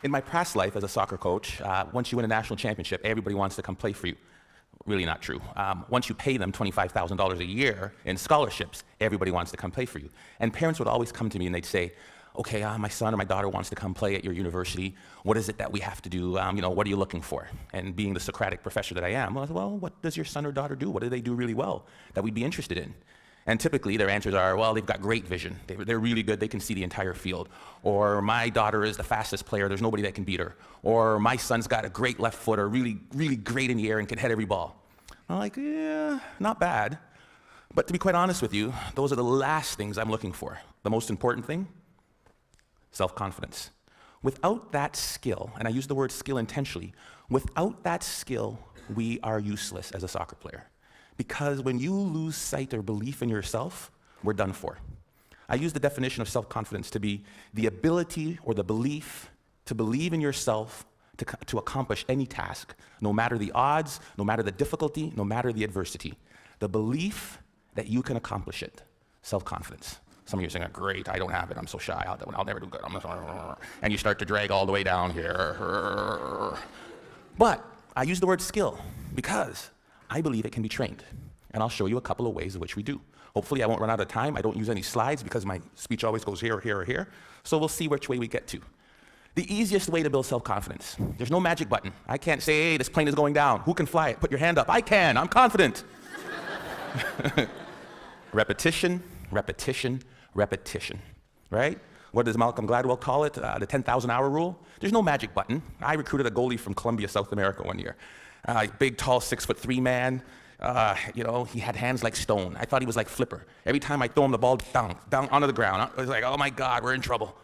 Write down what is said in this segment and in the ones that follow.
In my past life as a soccer coach, once you win a national championship, everybody wants to come play for you. Really not true. Once you pay them $25,000 a year in scholarships, everybody wants to come play for you. And parents would always come to me and they'd say, okay, my son or my daughter wants to come play at your university. What is it that we have to do? What are you looking for? And being the Socratic professor that I am, well, what does your son or daughter do? What do they do really well that we'd be interested in? And typically their answers are, well, they've got great vision. They're really good. They can see the entire field. Or my daughter is the fastest player. There's nobody that can beat her. Or my son's got a great left foot, or really, really great in the air and can hit every ball. I'm like, yeah, not bad. But to be quite honest with you, those are the last things I'm looking for. The most important thing, self-confidence. Without that skill, and I use the word skill intentionally, without that skill, we are useless as a soccer player. Because when you lose sight or belief in yourself, we're done for. I use the definition of self-confidence to be the ability or the belief to believe in yourself to accomplish any task, no matter the odds, no matter the difficulty, no matter the adversity. The belief that you can accomplish it. Self-confidence. Some of you are saying, great, I don't have it, I'm so shy, I'll never do good. And you start to drag all the way down here. But I use the word skill because I believe it can be trained. And I'll show you a couple of ways in which we do. Hopefully I won't run out of time. I don't use any slides because my speech always goes here or here or here. So we'll see which way we get to. The easiest way to build self-confidence. There's no magic button. I can't say, hey, this plane is going down. Who can fly it? Put your hand up. I can. I'm confident. Repetition, repetition, repetition, right? What does Malcolm Gladwell call it? The 10,000-hour rule? There's no magic button. I recruited a goalie from Colombia, South America one year. Big, tall, 6'3" man. He had hands like stone. I thought he was like Flipper. Every time I throw him the ball, down onto the ground. I was like, oh my God, we're in trouble.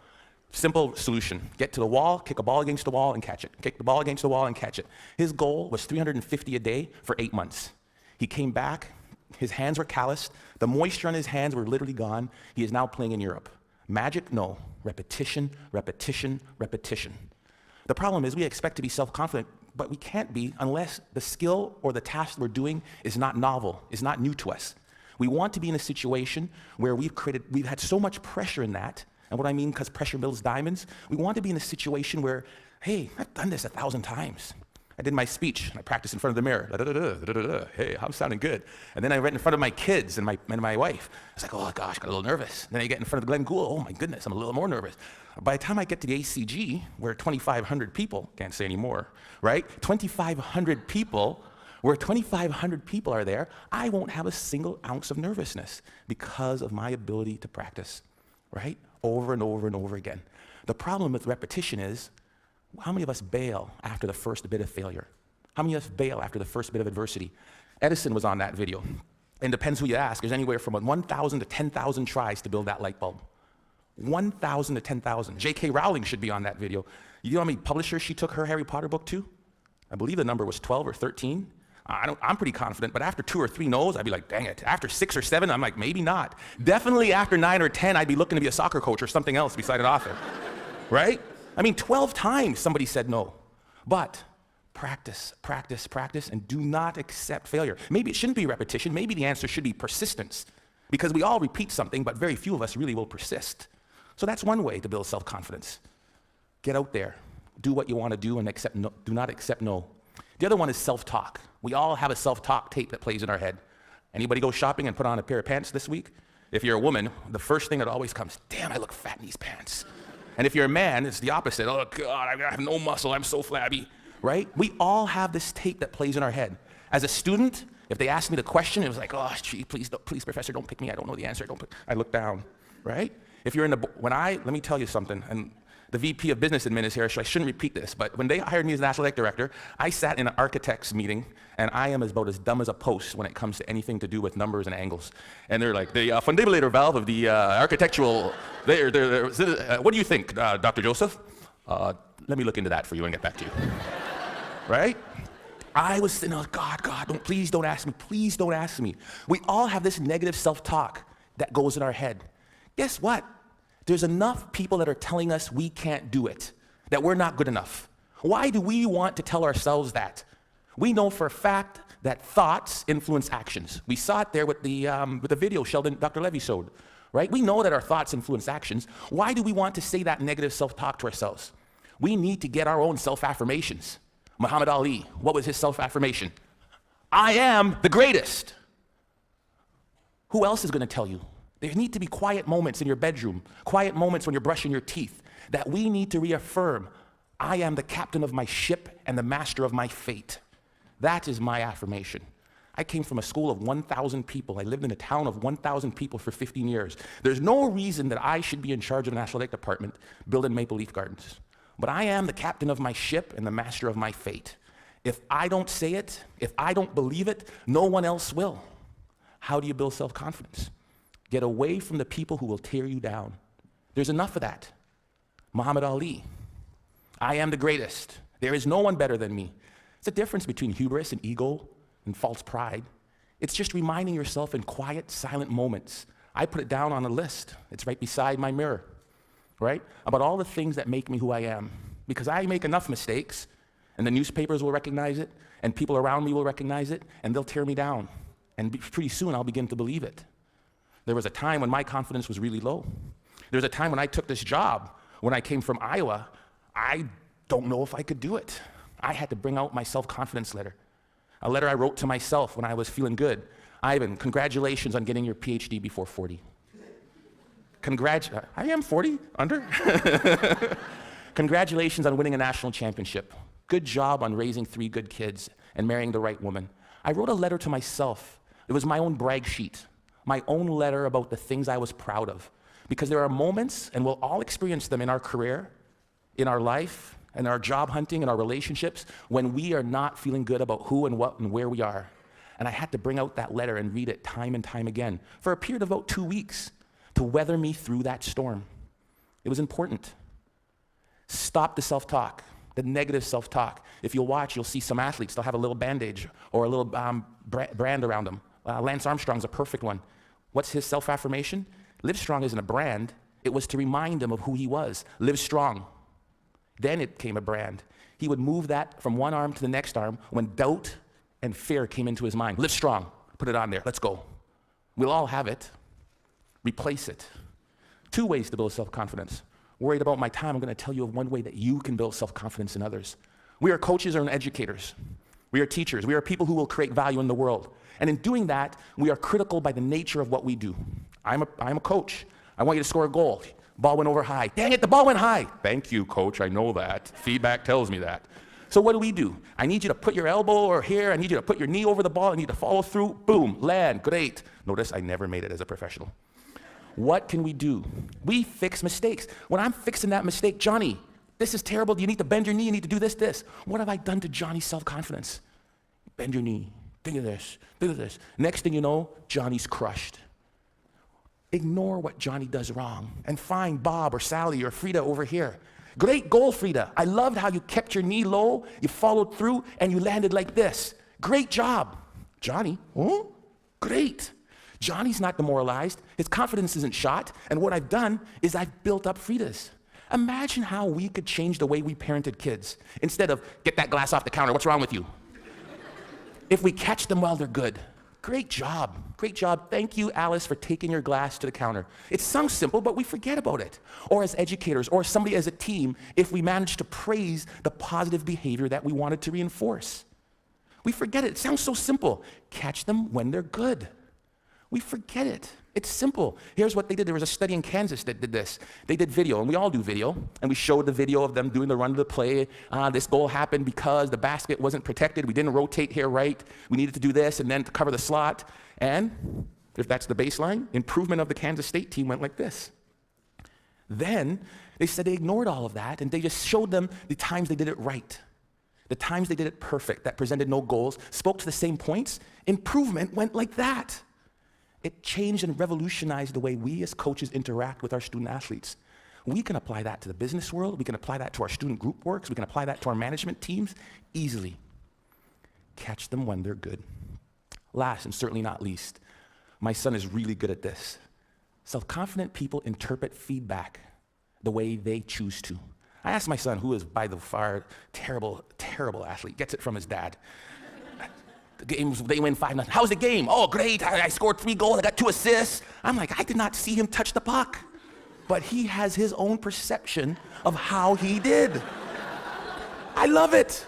Simple solution. Get to the wall, kick a ball against the wall, and catch it. Kick the ball against the wall and catch it. His goal was 350 a day for 8 months. He came back. His hands were calloused. The moisture on his hands were literally gone. He is now playing in Europe. Magic? No. Repetition, repetition, repetition. The problem is we expect to be self-confident, but we can't be unless the skill or the task we're doing is not novel, is not new to us. We want to be in a situation where we've had so much pressure in that, and what I mean, because pressure builds diamonds, we want to be in a situation where, hey, I've done this 1,000 times. I did my speech, and I practiced in front of the mirror. Hey, I'm sounding good. And then I read in front of my kids and my wife. I was like, oh gosh, got a little nervous. Then I get in front of Glenn Gould. Oh my goodness, I'm a little more nervous. By the time I get to the ACG, where 2,500 people, can't say anymore, right? 2,500 people, where 2,500 people are there, I won't have a single ounce of nervousness because of my ability to practice, right? Over and over and over again. The problem with repetition is, how many of us bail after the first bit of failure? How many of us bail after the first bit of adversity? Edison was on that video. And depends who you ask. There's anywhere from 1,000 to 10,000 tries to build that light bulb. 1,000 to 10,000. J.K. Rowling should be on that video. You know how many publishers she took her Harry Potter book to? I believe the number was 12 or 13. I'm pretty confident, but after 2 or 3 no's, I'd be like, dang it. After 6 or 7, I'm like, maybe not. Definitely after 9 or 10, I'd be looking to be a soccer coach or something else beside an author, right? 12 times somebody said no. But practice, practice, practice, and do not accept failure. Maybe it shouldn't be repetition. Maybe the answer should be persistence, because we all repeat something, but very few of us really will persist. So that's one way to build self-confidence. Get out there, do what you want to do, and do not accept no. The other one is self-talk. We all have a self-talk tape that plays in our head. Anybody go shopping and put on a pair of pants this week? If you're a woman, the first thing that always comes, damn, I look fat in these pants. And if you're a man, it's the opposite. Oh God, I have no muscle, I'm so flabby, right? We all have this tape that plays in our head. As a student, if they asked me the question, it was like, oh, gee, please, professor, don't pick me, I don't know the answer, I look down, right? If you're let me tell you something, and the VP of Business Admin is here, so I shouldn't repeat this, but when they hired me as National Athletic Director, I sat in an architect's meeting, and I am about as dumb as a post when it comes to anything to do with numbers and angles. And they're like, the fundibulator valve of the architectural, what do you think, Dr. Joseph? Let me look into that for you and get back to you. Right? I was sitting there, God, please don't ask me, please don't ask me. We all have this negative self-talk that goes in our head. Guess what? There's enough people that are telling us we can't do it, that we're not good enough. Why do we want to tell ourselves that? We know for a fact that thoughts influence actions. We saw it there with the video Dr. Levy showed, right? We know that our thoughts influence actions. Why do we want to say that negative self-talk to ourselves? We need to get our own self-affirmations. Muhammad Ali, what was his self-affirmation? I am the greatest. Who else is going to tell you? There need to be quiet moments in your bedroom, quiet moments when you're brushing your teeth, that we need to reaffirm, I am the captain of my ship and the master of my fate. That is my affirmation. I came from a school of 1,000 people. I lived in a town of 1,000 people for 15 years. There's no reason that I should be in charge of an athletic department building Maple Leaf Gardens. But I am the captain of my ship and the master of my fate. If I don't say it, if I don't believe it, no one else will. How do you build self-confidence? Get away from the people who will tear you down. There's enough of that. Muhammad Ali, I am the greatest. There is no one better than me. It's a difference between hubris and ego and false pride. It's just reminding yourself in quiet, silent moments. I put it down on a list. It's right beside my mirror, right? About all the things that make me who I am. Because I make enough mistakes, and the newspapers will recognize it, and people around me will recognize it, and they'll tear me down. And pretty soon I'll begin to believe it. There was a time when my confidence was really low. There was a time when I took this job. When I came from Iowa, I don't know if I could do it. I had to bring out my self-confidence letter. A letter I wrote to myself when I was feeling good. Ivan, congratulations on getting your PhD before 40. I am 40, under. Congratulations on winning a national championship. Good job on raising 3 good kids and marrying the right woman. I wrote a letter to myself. It was my own brag sheet, my own letter about the things I was proud of. Because there are moments, and we'll all experience them in our career, in our life, in our job hunting, in our relationships, when we are not feeling good about who and what and where we are. And I had to bring out that letter and read it time and time again for a period of about 2 weeks to weather me through that storm. It was important. Stop the self-talk, the negative self-talk. If you'll watch, you'll see some athletes, they'll have a little bandage or a little brand around them. Lance Armstrong's a perfect one. What's his self-affirmation? Live Strong isn't a brand. It was to remind him of who he was. Live strong. Then it became a brand. He would move that from one arm to the next arm when doubt and fear came into his mind. Live strong. Put it on there. Let's go. We'll all have it. Replace it. 2 ways to build self-confidence. Worried about my time, I'm going to tell you of one way that you can build self-confidence in others. We are coaches and educators. We are teachers. We are people who will create value in the world. And in doing that, we are critical by the nature of what we do. I'm a coach. I want you to score a goal. Ball went over high. Dang it, the ball went high. Thank you, coach, I know that. Feedback tells me that. So what do? I need you to put your elbow or here. I need you to put your knee over the ball. I need to follow through. Boom, land, great. Notice I never made it as a professional. What can we do? We fix mistakes. When I'm fixing that mistake, Johnny, this is terrible. You need to bend your knee. You need to do this. What have I done to Johnny's self-confidence? Bend your knee. Think of this. Next thing you know, Johnny's crushed. Ignore what Johnny does wrong and find Bob or Sally or Frida over here. Great goal, Frida. I loved how you kept your knee low, you followed through, and you landed like this. Great job. Johnny, oh, great. Johnny's not demoralized. His confidence isn't shot. And what I've done is I've built up Frida's. Imagine how we could change the way we parented kids. Instead of, get that glass off the counter, what's wrong with you? If we catch them while they're good. Great job. Thank you, Alice, for taking your glass to the counter. It sounds simple, but we forget about it. Or as educators, or somebody as a team, if we manage to praise the positive behavior that we wanted to reinforce. We forget it. It sounds so simple. Catch them when they're good. We forget it. It's simple. Here's what they did. There was a study in Kansas that did this. They did video, and we all do video, and we showed the video of them doing the run to the play. This goal happened because the basket wasn't protected. We didn't rotate here right. We needed to do this, and then to cover the slot. And if that's the baseline, improvement of the Kansas State team went like this. Then they said they ignored all of that, and they just showed them the times they did it right. The times they did it perfect, that presented no goals, spoke to the same points. Improvement went like that. It changed and revolutionized the way we as coaches interact with our student athletes. We can apply that to the business world. We can apply that to our student group works. We can apply that to our management teams easily. Catch them when they're good. Last and certainly not least, my son is really good at this. Self-confident people interpret feedback the way they choose to. I asked my son, who is by the far terrible athlete, gets it from his dad. The games, they win 5-0. How's the game? Oh, great. I scored 3 goals. I got 2 assists. I'm like, I did not see him touch the puck. But he has his own perception of how he did. I love it,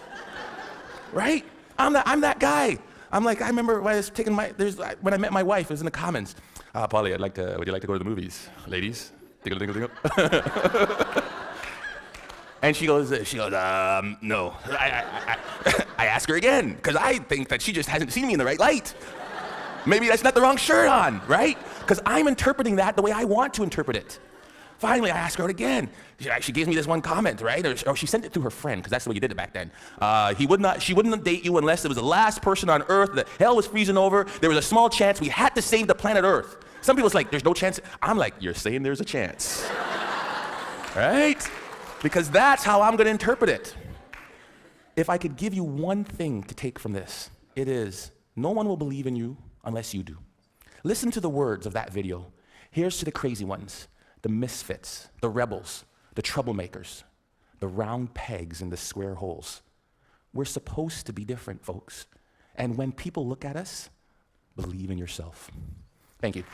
right? I'm that guy. I'm like, I remember when I was taking when I met my wife, it was in the comments. Polly, would you like to go to the movies? Ladies? Dingle, dingle, dingle. And she goes, no. I ask her again, because I think that she just hasn't seen me in the right light. Maybe that's not the wrong shirt on, right? Because I'm interpreting that the way I want to interpret it. Finally, I ask her out again. She gives me this one comment, right? Or she sent it to her friend, because that's the way you did it back then. She wouldn't date you unless it was the last person on Earth, the hell was freezing over, there was a small chance we had to save the planet Earth. Some people's like, there's no chance. I'm like, you're saying there's a chance. Right? Because that's how I'm going to interpret it. If I could give you one thing to take from this, it is, no one will believe in you unless you do. Listen to the words of that video. Here's to the crazy ones, the misfits, the rebels, the troublemakers, the round pegs in the square holes. We're supposed to be different, folks. And when people look at us, believe in yourself. Thank you.